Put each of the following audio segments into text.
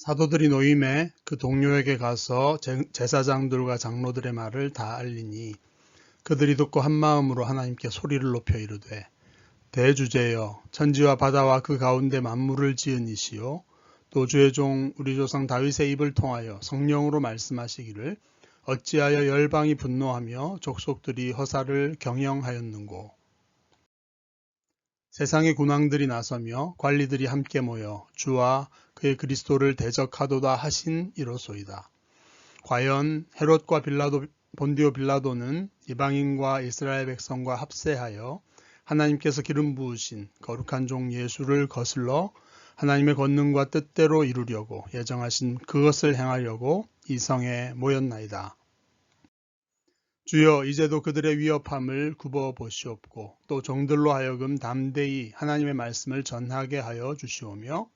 사도들이 노임에 그 동료에게 가서 제사장들과 장로들의 말을 다 알리니 그들이 듣고 한 마음으로 하나님께 소리를 높여 이르되 대주제여 천지와 바다와 그 가운데 만물을 지은 이시요 또 주의 종 우리 조상 다윗의 입을 통하여 성령으로 말씀하시기를 어찌하여 열방이 분노하며 족속들이 허사를 경영하였는고. 세상의 군왕들이 나서며 관리들이 함께 모여 주와 그의 그리스도를 대적하도다 하신 이로소이다. 과연 헤롯과 본디오 빌라도는 이방인과 이스라엘 백성과 합세하여 하나님께서 기름 부으신 거룩한 종 예수를 거슬러 하나님의 권능과 뜻대로 이루려고 예정하신 그것을 행하려고 이 성에 모였나이다. 주여 이제도 그들의 위협함을 굽어 보시옵고 또 종들로 하여금 담대히 하나님의 말씀을 전하게 하여 주시오며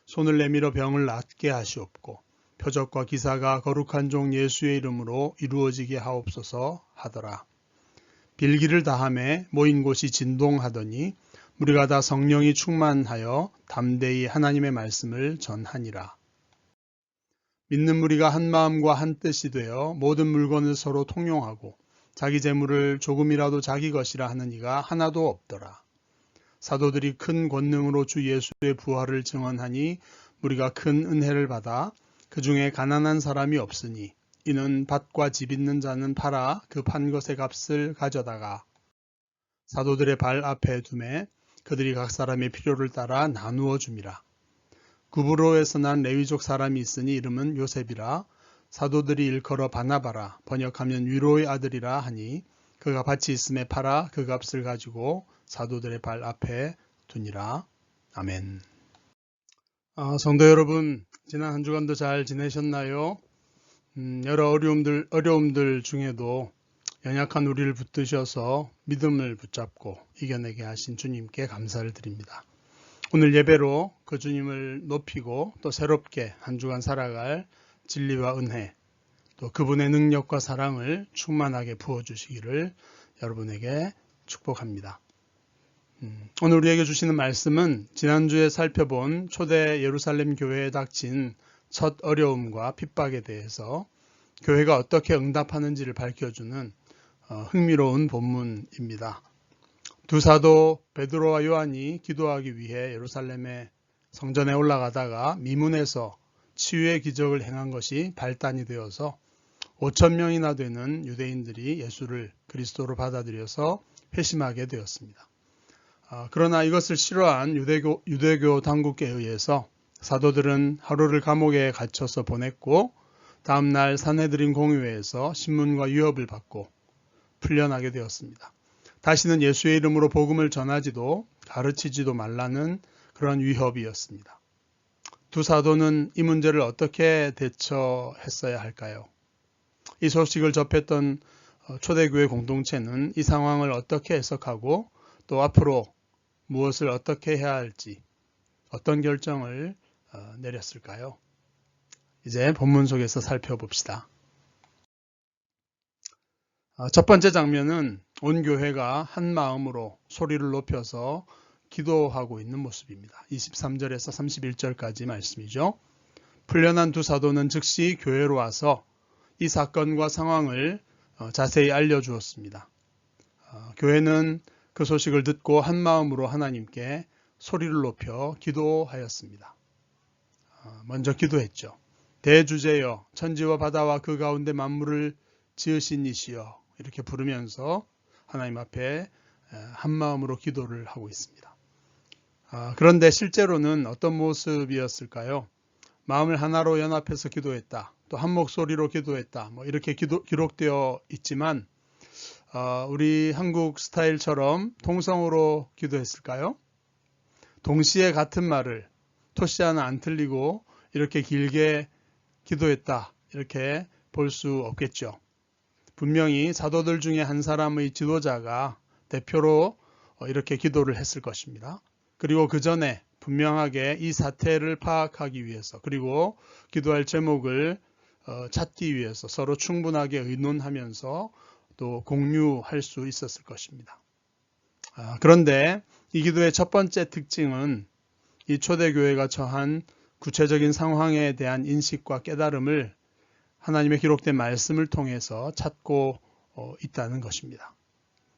손을 내밀어 병을 낫게 하시옵고 표적과 기사가 거룩한 종 예수의 이름으로 이루어지게 하옵소서 하더라. 빌기를 다함에 모인 곳이 진동하더니 무리가 다 성령이 충만하여 담대히 하나님의 말씀을 전하니라. 믿는 무리가 한 마음과 한 뜻이 되어 모든 물건을 서로 통용하고 자기 재물을 조금이라도 자기 것이라 하는 이가 하나도 없더라. 사도들이 큰 권능으로 주 예수의 부활을 증언하니 무리가 큰 은혜를 받아 그 중에 가난한 사람이 없으니 이는 밭과 집 있는 자는 팔아 그 판 것의 값을 가져다가 사도들의 발 앞에 두매 그들이 각 사람의 필요를 따라 나누어 줌이라. 구브로에서 난 레위족 사람이 있으니 이름은 요셉이라. 사도들이 일컬어 바나바라 번역하면 위로의 아들이라 하니 그가 밭이 있음에 팔아 그 값을 가지고 사도들의 발 앞에 두니라. 아멘. 성도 여러분, 지난 한 주간도 잘 지내셨나요? 여러 어려움들 중에도 연약한 우리를 붙드셔서 믿음을 붙잡고 이겨내게 하신 주님께 감사를 드립니다. 오늘 예배로 그 주님을 높이고 또 새롭게 한 주간 살아갈 진리와 은혜, 또 그분의 능력과 사랑을 충만하게 부어주시기를 여러분에게 축복합니다. 오늘 우리에게 주시는 말씀은 지난주에 살펴본 초대 예루살렘 교회에 닥친 첫 어려움과 핍박에 대해서 교회가 어떻게 응답하는지를 밝혀주는 흥미로운 본문입니다. 두 사도 베드로와 요한이 기도하기 위해 예루살렘의 성전에 올라가다가 미문에서 치유의 기적을 행한 것이 발단이 되어서 5,000명이나 되는 유대인들이 예수를 그리스도로 받아들여서 회심하게 되었습니다. 그러나 이것을 싫어한 유대교 당국에 의해서 사도들은 하루를 감옥에 갇혀서 보냈고 다음날 산헤드린 공의회에서 신문과 위협을 받고 풀려나게 되었습니다. 다시는 예수의 이름으로 복음을 전하지도 가르치지도 말라는 그런 위협이었습니다. 두 사도는 이 문제를 어떻게 대처했어야 할까요? 이 소식을 접했던 초대교회 공동체는 이 상황을 어떻게 해석하고 또 앞으로 무엇을 어떻게 해야 할지 어떤 결정을 내렸을까요? 이제 본문 속에서 살펴봅시다. 첫 번째 장면은 온 교회가 한 마음으로 소리를 높여서 기도하고 있는 모습입니다. 23절에서 31절까지 말씀이죠. 풀려난 두 사도는 즉시 교회로 와서 이 사건과 상황을 자세히 알려주었습니다. 교회는 그 소식을 듣고 한 마음으로 하나님께 소리를 높여 기도하였습니다. 먼저 기도했죠. 대주제여 천지와 바다와 그 가운데 만물을 지으신 이시여 이렇게 부르면서 하나님 앞에 한 마음으로 기도를 하고 있습니다. 그런데 실제로는 어떤 모습이었을까요? 마음을 하나로 연합해서 기도했다. 또 한 목소리로 기도했다. 이렇게 기록되어 있지만 우리 한국 스타일처럼 통성으로 기도했을까요? 동시에 같은 말을 토시 하나 안 틀리고 이렇게 길게 기도했다. 이렇게 볼 수 없겠죠. 분명히 사도들 중에 한 사람의 지도자가 대표로 이렇게 기도를 했을 것입니다. 그리고 그 전에 분명하게 이 사태를 파악하기 위해서 그리고 기도할 제목을 찾기 위해서 서로 충분하게 의논하면서 또 공유할 수 있었을 것입니다. 그런데 이 기도의 첫 번째 특징은 이 초대교회가 처한 구체적인 상황에 대한 인식과 깨달음을 하나님의 기록된 말씀을 통해서 찾고 있다는 것입니다.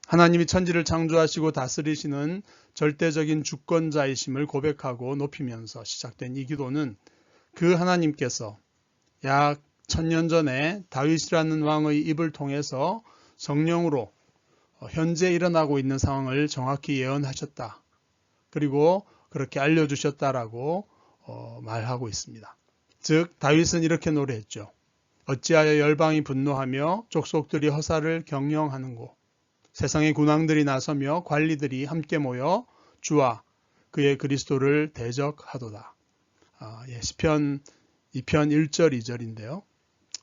하나님이 천지를 창조하시고 다스리시는 절대적인 주권자이심을 고백하고 높이면서 시작된 이 기도는 그 하나님께서 약 1000년 전에 다윗이라는 왕의 입을 통해서 성령으로 현재 일어나고 있는 상황을 정확히 예언하셨다. 그리고 그렇게 알려주셨다라고 말하고 있습니다. 즉 다윗은 이렇게 노래했죠. 어찌하여 열방이 분노하며 족속들이 허사를 경영하는고 세상의 군왕들이 나서며 관리들이 함께 모여 주와 그의 그리스도를 대적하도다. 시편 2편 1절 2절인데요.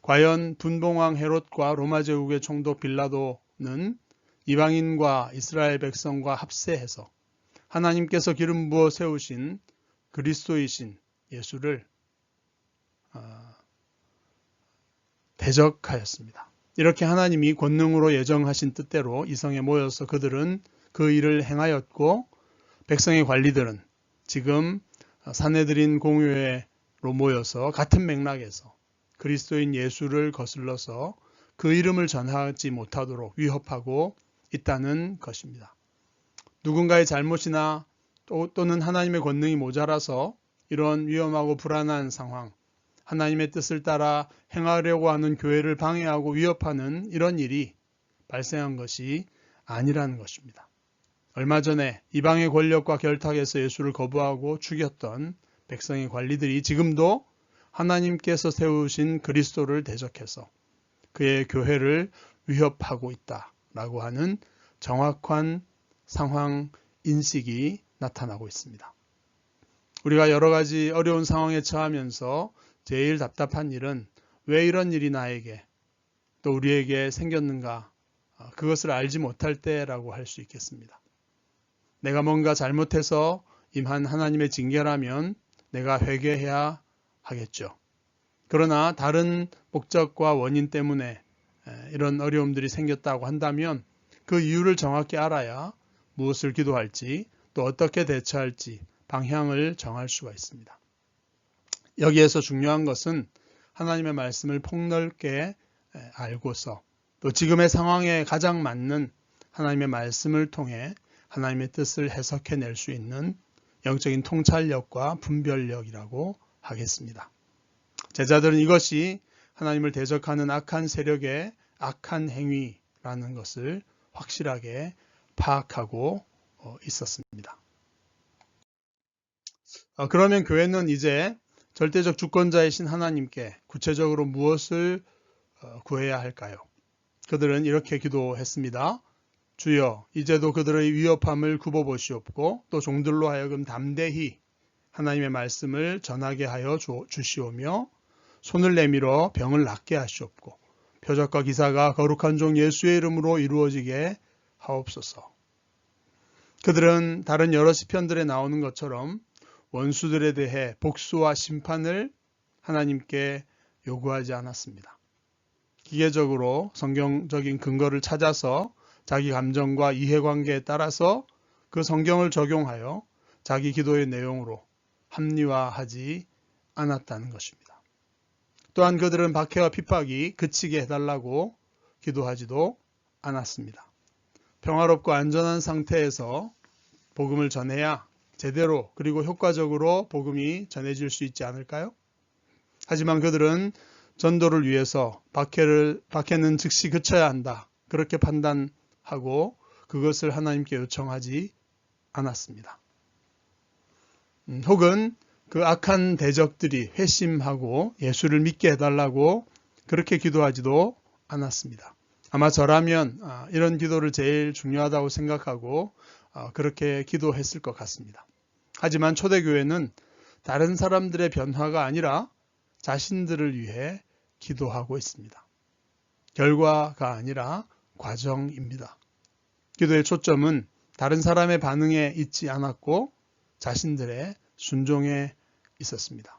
과연 분봉왕 헤롯과 로마 제국의 총독 빌라도는 이방인과 이스라엘 백성과 합세해서 하나님께서 기름 부어 세우신 그리스도이신 예수를 대적하였습니다. 이렇게 하나님이 권능으로 예정하신 뜻대로 이성에 모여서 그들은 그 일을 행하였고 백성의 관리들은 지금 사내들인 공회로 모여서 같은 맥락에서 그리스도인 예수를 거슬러서 그 이름을 전하지 못하도록 위협하고 있다는 것입니다. 누군가의 잘못이나 또는 하나님의 권능이 모자라서 이런 위험하고 불안한 상황, 하나님의 뜻을 따라 행하려고 하는 교회를 방해하고 위협하는 이런 일이 발생한 것이 아니라는 것입니다. 얼마 전에 이방의 권력과 결탁해서 예수를 거부하고 죽였던 백성의 관리들이 지금도 하나님께서 세우신 그리스도를 대적해서 그의 교회를 위협하고 있다라고 하는 정확한 상황 인식이 나타나고 있습니다. 우리가 여러 가지 어려운 상황에 처하면서 제일 답답한 일은 왜 이런 일이 나에게 또 우리에게 생겼는가 그것을 알지 못할 때라고 할 수 있겠습니다. 내가 뭔가 잘못해서 임한 하나님의 징계라면 내가 회개해야 하겠죠. 그러나 다른 목적과 원인 때문에 이런 어려움들이 생겼다고 한다면 그 이유를 정확히 알아야 무엇을 기도할지 또 어떻게 대처할지 방향을 정할 수가 있습니다. 여기에서 중요한 것은 하나님의 말씀을 폭넓게 알고서 또 지금의 상황에 가장 맞는 하나님의 말씀을 통해 하나님의 뜻을 해석해낼 수 있는 영적인 통찰력과 분별력이라고 하겠습니다. 제자들은 이것이 하나님을 대적하는 악한 세력의 악한 행위라는 것을 확실하게 파악하고 있었습니다. 그러면 교회는 이제 절대적 주권자이신 하나님께 구체적으로 무엇을 구해야 할까요? 그들은 이렇게 기도했습니다. 주여, 이제도 그들의 위협함을 굽어보시옵고 또 종들로 하여금 담대히 하나님의 말씀을 전하게 하여 주시오며 손을 내밀어 병을 낫게 하시옵고 표적과 기사가 거룩한 종 예수의 이름으로 이루어지게 하옵소서. 그들은 다른 여러 시편들에 나오는 것처럼 원수들에 대해 복수와 심판을 하나님께 요구하지 않았습니다. 기계적으로 성경적인 근거를 찾아서 자기 감정과 이해관계에 따라서 그 성경을 적용하여 자기 기도의 내용으로 합리화하지 않았다는 것입니다. 또한 그들은 박해와 핍박이 그치게 해달라고 기도하지도 않았습니다. 평화롭고 안전한 상태에서 복음을 전해야 제대로 그리고 효과적으로 복음이 전해질 수 있지 않을까요? 하지만 그들은 전도를 위해서 박해는 즉시 그쳐야 한다. 그렇게 판단하고 그것을 하나님께 요청하지 않았습니다. 혹은 그 악한 대적들이 회심하고 예수를 믿게 해달라고 그렇게 기도하지도 않았습니다. 아마 저라면 이런 기도를 제일 중요하다고 생각하고 그렇게 기도했을 것 같습니다. 하지만 초대교회는 다른 사람들의 변화가 아니라 자신들을 위해 기도하고 있습니다. 결과가 아니라 과정입니다. 기도의 초점은 다른 사람의 반응에 있지 않았고 자신들의 순종에 있었습니다.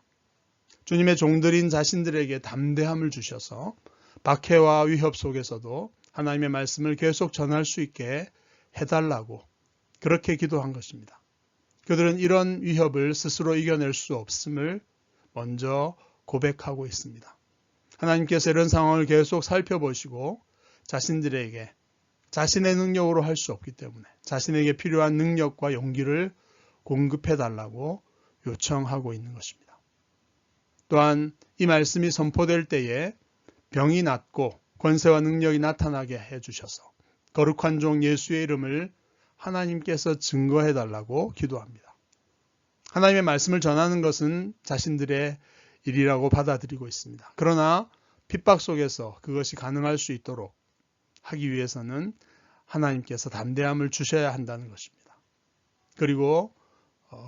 주님의 종들인 자신들에게 담대함을 주셔서 박해와 위협 속에서도 하나님의 말씀을 계속 전할 수 있게 해달라고 그렇게 기도한 것입니다. 그들은 이런 위협을 스스로 이겨낼 수 없음을 먼저 고백하고 있습니다. 하나님께서 이런 상황을 계속 살펴보시고 자신들에게 자신의 능력으로 할 수 없기 때문에 자신에게 필요한 능력과 용기를 공급해달라고 요청하고 있는 것입니다. 또한 이 말씀이 선포될 때에 병이 낫고 권세와 능력이 나타나게 해주셔서 거룩한 종 예수의 이름을 하나님께서 증거해달라고 기도합니다. 하나님의 말씀을 전하는 것은 자신들의 일이라고 받아들이고 있습니다. 그러나 핍박 속에서 그것이 가능할 수 있도록 하기 위해서는 하나님께서 담대함을 주셔야 한다는 것입니다. 그리고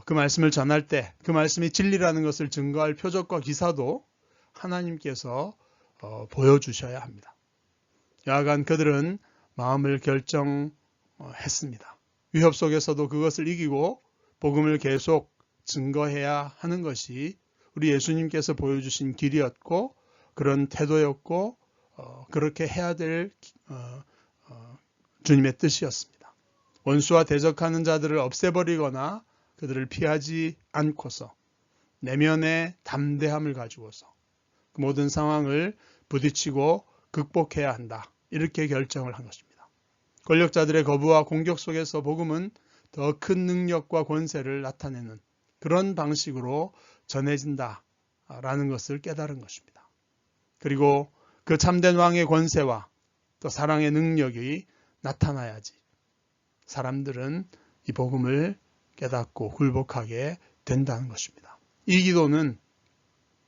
그 말씀을 전할 때 그 말씀이 진리라는 것을 증거할 표적과 기사도 하나님께서 보여주셔야 합니다. 여하간 그들은 마음을 결정했습니다. 위협 속에서도 그것을 이기고 복음을 계속 증거해야 하는 것이 우리 예수님께서 보여주신 길이었고 그런 태도였고 그렇게 해야 될 주님의 뜻이었습니다. 원수와 대적하는 자들을 없애버리거나 그들을 피하지 않고서 내면의 담대함을 가지고서 그 모든 상황을 부딪히고 극복해야 한다. 이렇게 결정을 한 것입니다. 권력자들의 거부와 공격 속에서 복음은 더 큰 능력과 권세를 나타내는 그런 방식으로 전해진다라는 것을 깨달은 것입니다. 그리고 그 참된 왕의 권세와 또 사랑의 능력이 나타나야지 사람들은 이 복음을 깨닫고 굴복하게 된다는 것입니다. 이 기도는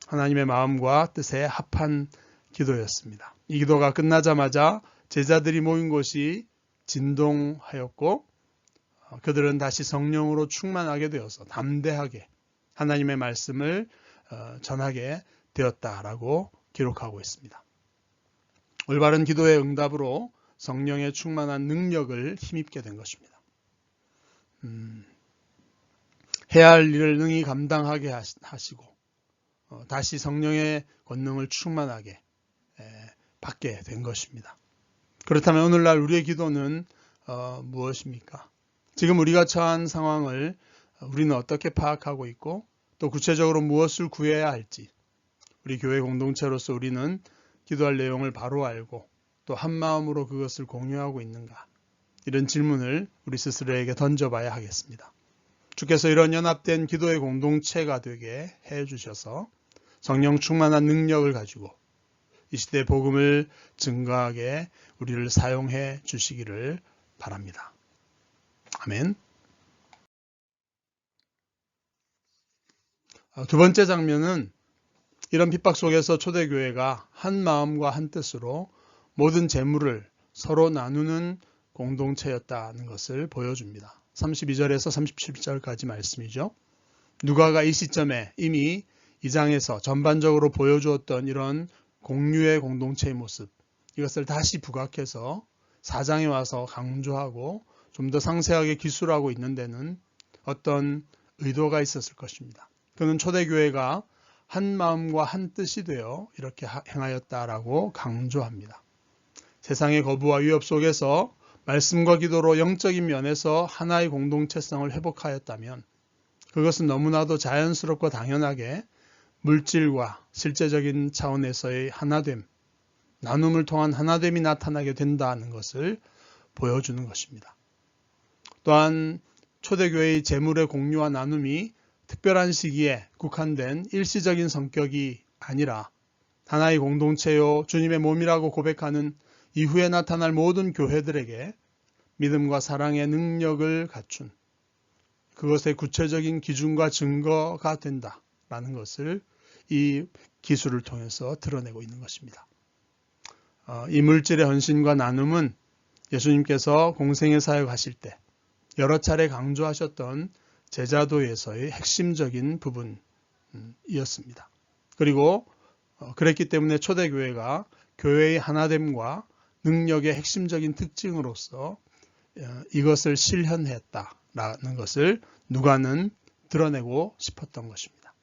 하나님의 마음과 뜻에 합한 기도였습니다. 이 기도가 끝나자마자 제자들이 모인 곳이 진동하였고 그들은 다시 성령으로 충만하게 되어서 담대하게 하나님의 말씀을 전하게 되었다라고 기록하고 있습니다. 올바른 기도의 응답으로 성령의 충만한 능력을 힘입게 된 것입니다. 해야 할 일을 능히 감당하게 하시고 다시 성령의 권능을 충만하게 받게 된 것입니다. 그렇다면 오늘날 우리의 기도는 무엇입니까? 지금 우리가 처한 상황을 우리는 어떻게 파악하고 있고 또 구체적으로 무엇을 구해야 할지 우리 교회 공동체로서 우리는 기도할 내용을 바로 알고 또 한마음으로 그것을 공유하고 있는가? 이런 질문을 우리 스스로에게 던져봐야 하겠습니다. 주께서 이런 연합된 기도의 공동체가 되게 해주셔서 성령 충만한 능력을 가지고 이 시대의 복음을 증거하게 우리를 사용해 주시기를 바랍니다. 아멘. 두 번째 장면은 이런 핍박 속에서 초대교회가 한 마음과 한 뜻으로 모든 재물을 서로 나누는 공동체였다는 것을 보여줍니다. 32절에서 37절까지 말씀이죠. 누가가 이 시점에 이미 2장에서 전반적으로 보여주었던 이런 공유의 공동체의 모습, 이것을 다시 부각해서 4장에 와서 강조하고 좀 더 상세하게 기술하고 있는 데는 어떤 의도가 있었을 것입니다. 그는 초대교회가 한 마음과 한 뜻이 되어 이렇게 행하였다라고 강조합니다. 세상의 거부와 위협 속에서 말씀과 기도로 영적인 면에서 하나의 공동체성을 회복하였다면 그것은 너무나도 자연스럽고 당연하게 물질과 실제적인 차원에서의 하나됨, 나눔을 통한 하나됨이 나타나게 된다는 것을 보여주는 것입니다. 또한 초대교회의 재물의 공유와 나눔이 특별한 시기에 국한된 일시적인 성격이 아니라 하나의 공동체요 주님의 몸이라고 고백하는 이후에 나타날 모든 교회들에게 믿음과 사랑의 능력을 갖춘 그것의 구체적인 기준과 증거가 된다라는 것을 이 기술을 통해서 드러내고 있는 것입니다. 이 물질의 헌신과 나눔은 예수님께서 공생의 사역하실 때 여러 차례 강조하셨던 제자도에서의 핵심적인 부분이었습니다. 그리고 그랬기 때문에 초대교회가 교회의 하나됨과 능력의 핵심적인 특징으로서 이것을 실현했다라는 것을 누가는 드러내고 싶었던 것입니다.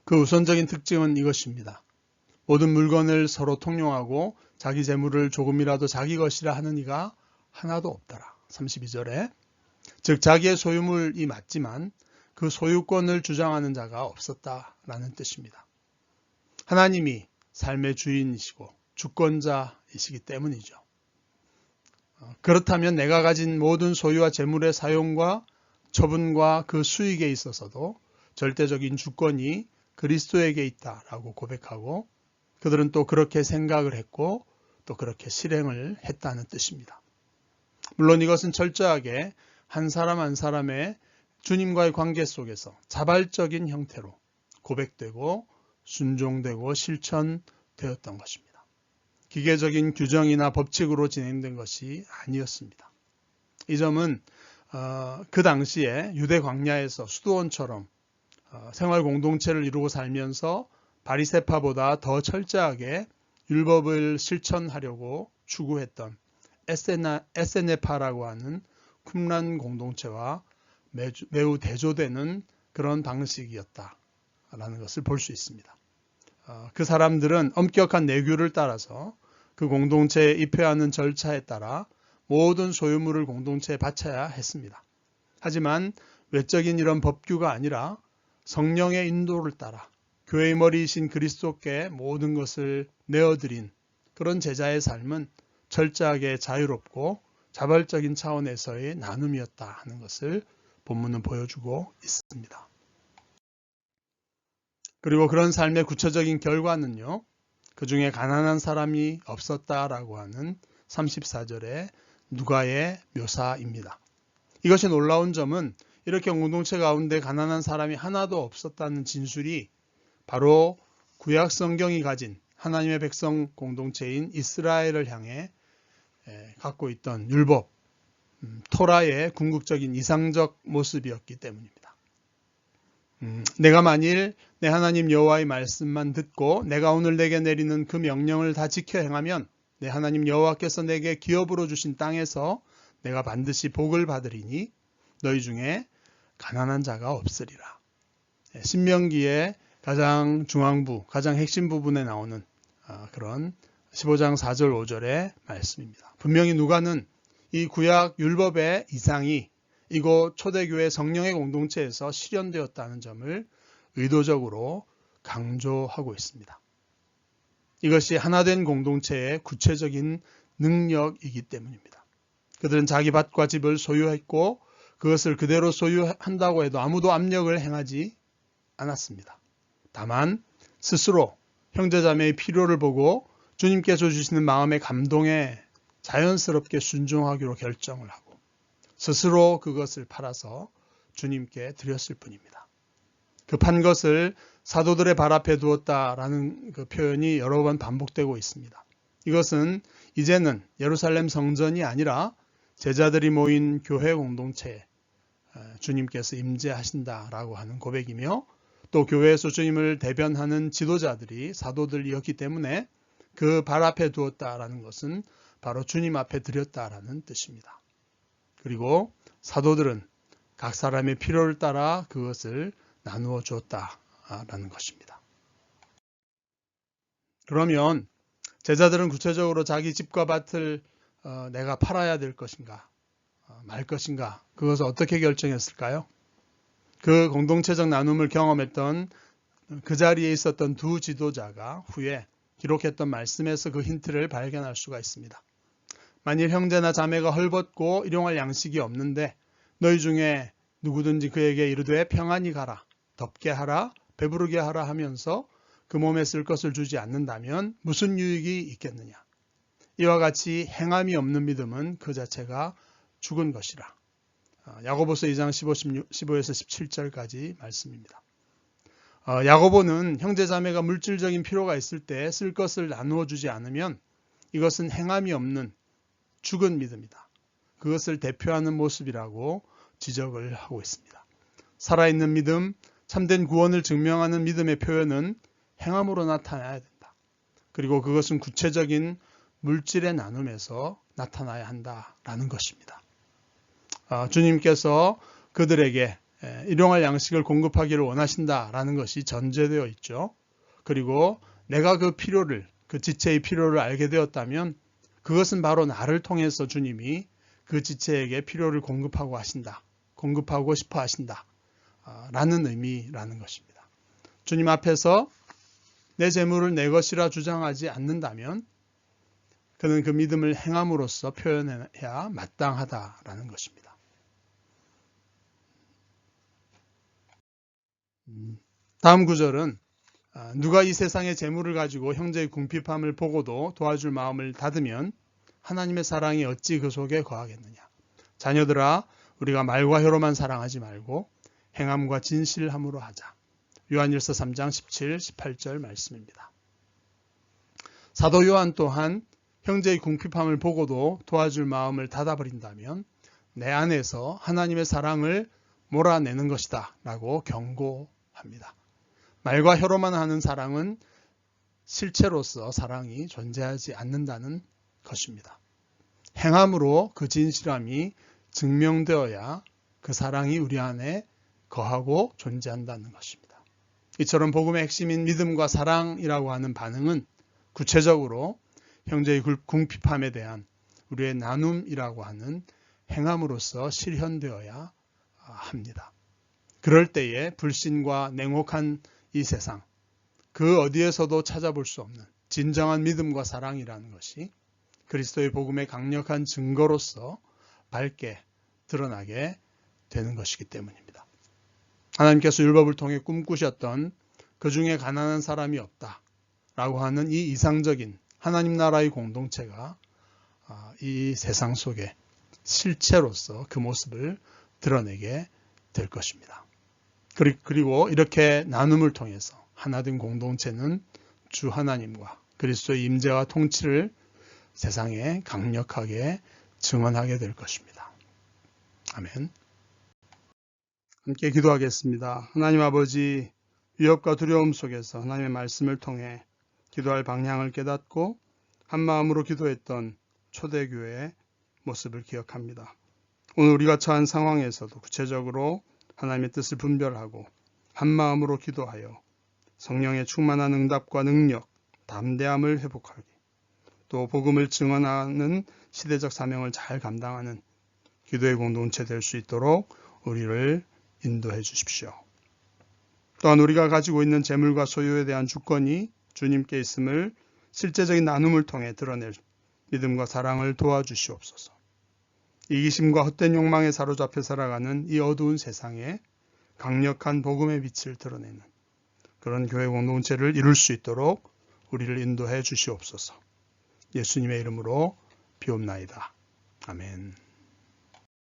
그 우선적인 특징은 이것입니다. 모든 물건을 서로 통용하고 자기 재물을 조금이라도 자기 것이라 하는 이가 하나도 없더라. 32절에 즉 자기의 소유물이 맞지만 그 소유권을 주장하는 자가 없었다라는 뜻입니다. 하나님이 삶의 주인이시고 주권자이시기 때문이죠. 그렇다면 내가 가진 모든 소유와 재물의 사용과 처분과 그 수익에 있어서도 절대적인 주권이 그리스도에게 있다라고 고백하고 그들은 또 그렇게 생각을 했고 또 그렇게 실행을 했다는 뜻입니다. 물론 이것은 철저하게 한 사람 한 사람의 주님과의 관계 속에서 자발적인 형태로 고백되고 순종되고 실천되었던 것입니다. 기계적인 규정이나 법칙으로 진행된 것이 아니었습니다. 이 점은 그 당시에 유대 광야에서 수도원처럼 생활 공동체를 이루고 살면서 바리새파보다 더 철저하게 율법을 실천하려고 추구했던 에세네파라고 하는 쿰란 공동체와 매우 대조되는 그런 방식이었다라는 것을 볼 수 있습니다. 그 사람들은 엄격한 내규를 따라서 그 공동체에 입회하는 절차에 따라 모든 소유물을 공동체에 바쳐야 했습니다. 하지만 외적인 이런 법규가 아니라 성령의 인도를 따라 교회의 머리이신 그리스도께 모든 것을 내어드린 그런 제자의 삶은 철저하게 자유롭고 자발적인 차원에서의 나눔이었다 하는 것을 본문은 보여주고 있습니다. 그리고 그런 삶의 구체적인 결과는요, 그 중에 가난한 사람이 없었다라고 하는 34절의 누가의 묘사입니다. 이것이 놀라운 점은 이렇게 공동체 가운데 가난한 사람이 하나도 없었다는 진술이 바로 구약 성경이 가진 하나님의 백성 공동체인 이스라엘을 향해 갖고 있던 율법, 토라의 궁극적인 이상적 모습이었기 때문입니다. 내가 만일 내 하나님 여호와의 말씀만 듣고 내가 오늘 내게 내리는 그 명령을 다 지켜 행하면 내 하나님 여호와께서 내게 기업으로 주신 땅에서 내가 반드시 복을 받으리니 너희 중에 가난한 자가 없으리라. 신명기의 가장 중앙부, 가장 핵심 부분에 나오는 그런 15장 4절 5절의 말씀입니다. 분명히 누가는 이 구약 율법의 이상이 이곳 초대교회 성령의 공동체에서 실현되었다는 점을 의도적으로 강조하고 있습니다. 이것이 하나된 공동체의 구체적인 능력이기 때문입니다. 그들은 자기 밭과 집을 소유했고 그것을 그대로 소유한다고 해도 아무도 압력을 행하지 않았습니다. 다만 스스로 형제자매의 필요를 보고 주님께서 주시는 마음의 감동에 자연스럽게 순종하기로 결정을 하고 스스로 그것을 팔아서 주님께 드렸을 뿐입니다. 그 판 것을 사도들의 발 앞에 두었다라는 그 표현이 여러 번 반복되고 있습니다. 이것은 이제는 예루살렘 성전이 아니라 제자들이 모인 교회 공동체에 주님께서 임재하신다라고 하는 고백이며 또 교회에서 주님을 대변하는 지도자들이 사도들이었기 때문에 그 발 앞에 두었다라는 것은 바로 주님 앞에 드렸다라는 뜻입니다. 그리고 사도들은 각 사람의 필요를 따라 그것을 나누어 주었다라는 것입니다. 그러면 제자들은 구체적으로 자기 집과 밭을 내가 팔아야 될 것인가 말 것인가 그것을 어떻게 결정했을까요? 그 공동체적 나눔을 경험했던 그 자리에 있었던 두 지도자가 후에 기록했던 말씀에서 그 힌트를 발견할 수가 있습니다. 만일 형제나 자매가 헐벗고 일용할 양식이 없는데 너희 중에 누구든지 그에게 이르되 평안히 가라, 덥게 하라, 배부르게 하라 하면서 그 몸에 쓸 것을 주지 않는다면 무슨 유익이 있겠느냐. 이와 같이 행함이 없는 믿음은 그 자체가 죽은 것이라. 야고보서 2장 15에서 17절까지 말씀입니다. 야고보는 형제자매가 물질적인 필요가 있을 때 쓸 것을 나누어 주지 않으면 이것은 행함이 없는 죽은 믿음이다. 그것을 대표하는 모습이라고 지적을 하고 있습니다. 살아있는 믿음, 참된 구원을 증명하는 믿음의 표현은 행함으로 나타나야 된다. 그리고 그것은 구체적인 물질의 나눔에서 나타나야 한다라는 것입니다. 주님께서 그들에게 일용할 양식을 공급하기를 원하신다라는 것이 전제되어 있죠. 그리고 내가 그 필요를, 그 지체의 필요를 알게 되었다면 그것은 바로 나를 통해서 주님이 그 지체에게 필요를 공급하고 싶어 하신다. 라는 의미라는 것입니다. 주님 앞에서 내 재물을 내 것이라 주장하지 않는다면 그는 그 믿음을 행함으로써 표현해야 마땅하다라는 것입니다. 다음 구절은 누가 이 세상의 재물을 가지고 형제의 궁핍함을 보고도 도와줄 마음을 닫으면 하나님의 사랑이 어찌 그 속에 거하겠느냐. 자녀들아, 우리가 말과 혀로만 사랑하지 말고 행함과 진실함으로 하자. 요한일서 3장 17, 18절 말씀입니다. 사도 요한 또한 형제의 궁핍함을 보고도 도와줄 마음을 닫아버린다면 내 안에서 하나님의 사랑을 몰아내는 것이다 라고 경고합니다. 말과 혀로만 하는 사랑은 실체로서 사랑이 존재하지 않는다는 것입니다. 행함으로 그 진실함이 증명되어야 그 사랑이 우리 안에 거하고 존재한다는 것입니다. 이처럼 복음의 핵심인 믿음과 사랑이라고 하는 반응은 구체적으로 형제의 궁핍함에 대한 우리의 나눔이라고 하는 행함으로써 실현되어야 합니다. 그럴 때에 불신과 냉혹한 이 세상, 그 어디에서도 찾아볼 수 없는 진정한 믿음과 사랑이라는 것이 그리스도의 복음의 강력한 증거로서 밝게 드러나게 되는 것이기 때문입니다. 하나님께서 율법을 통해 꿈꾸셨던 그 중에 가난한 사람이 없다라고 하는 이 이상적인 하나님 나라의 공동체가 이 세상 속에 실체로서 그 모습을 드러내게 될 것입니다. 그리고 이렇게 나눔을 통해서 하나된 공동체는 주 하나님과 그리스도의 임재와 통치를 세상에 강력하게 증언하게 될 것입니다. 아멘. 함께 기도하겠습니다. 하나님 아버지, 위협과 두려움 속에서 하나님의 말씀을 통해 기도할 방향을 깨닫고 한 마음으로 기도했던 초대교회의 모습을 기억합니다. 오늘 우리가 처한 상황에서도 구체적으로 하나님의 뜻을 분별하고 한 마음으로 기도하여 성령의 충만한 응답과 능력, 담대함을 회복하기, 또 복음을 증언하는 시대적 사명을 잘 감당하는 기도의 공동체 될 수 있도록 우리를 인도해 주십시오. 또한 우리가 가지고 있는 재물과 소유에 대한 주권이 주님께 있음을 실제적인 나눔을 통해 드러낼 믿음과 사랑을 도와주시옵소서. 이기심과 헛된 욕망에 사로잡혀 살아가는 이 어두운 세상에 강력한 복음의 빛을 드러내는 그런 교회 공동체를 이룰 수 있도록 우리를 인도해 주시옵소서. 예수님의 이름으로 비옵나이다. 아멘.